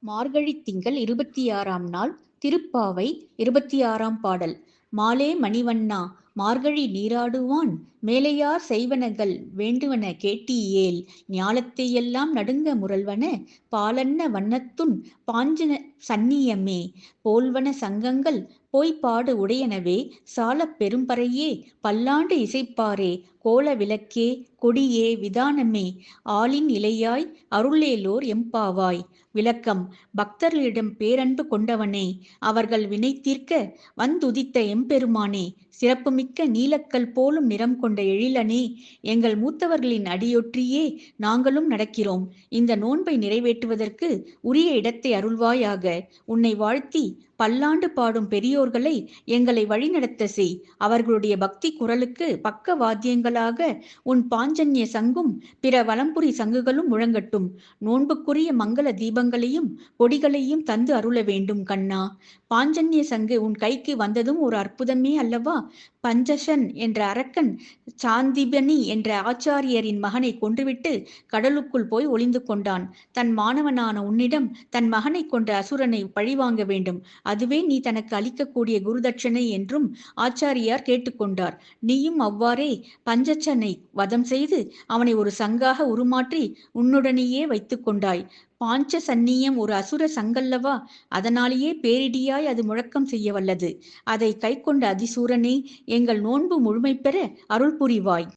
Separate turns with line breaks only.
மார்கழித் திங்கள் 26ஆம் நாள். திருப்பாவை 26ஆம் பாடல். மாலே மணிவண்ணா! மார்கழி நீராடுவான் மேலையார் செய்வனகள் வேண்டுவன கேட்டீயேல். ஞாலத்தை யெல்லாம் நடுங்க முரல்வன பாலன்ன வண்ணத்துன் பாஞ்ச சந்நியமே. போல்வன சங்கங்கள் போய்ப்பாடு உடையனவே சாலப் பெரும்பறையே பல்லாண்டு இசைப்பாரே கோல விளக்கே கொடியே விதானமே. ஆலின் இலையாய் அருளேலோர் எம்பாவாய். விளக்கம்: பக்தர்களிடம் பேரன்பு கொண்டவனே, அவர்கள் வினை தீர்க்க வந்துதித்த எம்பெருமானே, சிறப்புமிக்க நீலக்கல் போலும் நிறம் கொண்ட எழிலனே, எங்கள் மூத்தவர்களின் அடியொற்றியே நாங்களும் நடக்கிறோம். இந்த நோன்பை நிறைவேற்றுவதற்கு உரிய இடத்தை அருள்வாயாக. உன்னை வாழ்த்தி பல்லாண்டு பாடும் பெரியோர்களை எங்களை வழிநடத்த செய். அவர்களுடைய பக்தி குரலுக்கு பக்க வாத்தியங்களாக உன் பாஞ்சன்ய சங்கும் பிற வலம்புரி சங்குகளும் முழங்கட்டும். நோன்புக்குரிய மங்கள தீபங்களையும் கொடிகளையும் தந்து அருள வேண்டும் கண்ணா. பாஞ்சன்ய சங்கு உன் கைக்கு வந்ததும் ஒரு அற்புதமே அல்லவா? பஞ்சசன் என்ற அரக்கன் சாந்திபனி என்ற ஆச்சாரியரின் மகனை கொன்றுவிட்டு கடலுக்குள் போய் ஒளிந்து கொண்டான். தன் மாணவனான உன்னிடம் தன் மகனை கொன்ற அசுரனை பழிவாங்க வேண்டும். அதுவே நீ தனக்கு அளிக்கக்கூடிய குருதட்சணை என்றும் ஆச்சாரியார் கேட்டுக்கொண்டார். நீயும் அவ்வாறே பஞ்சசனை வதம் செய்து அவனை ஒரு சங்காக உருமாற்றி உன்னுடனேயே வைத்து கொண்டாய். பாஞ்ச சந்நியம் ஒரு அசுர சங்கல்லவா? அதனாலேயே பேரிடியாய் அது முழக்கம் செய்ய வல்லது. அதை கைக்கொண்ட அதிசூரனே, எங்கள் நோன்பு முழுமை பெற அருள் புரிவாய்.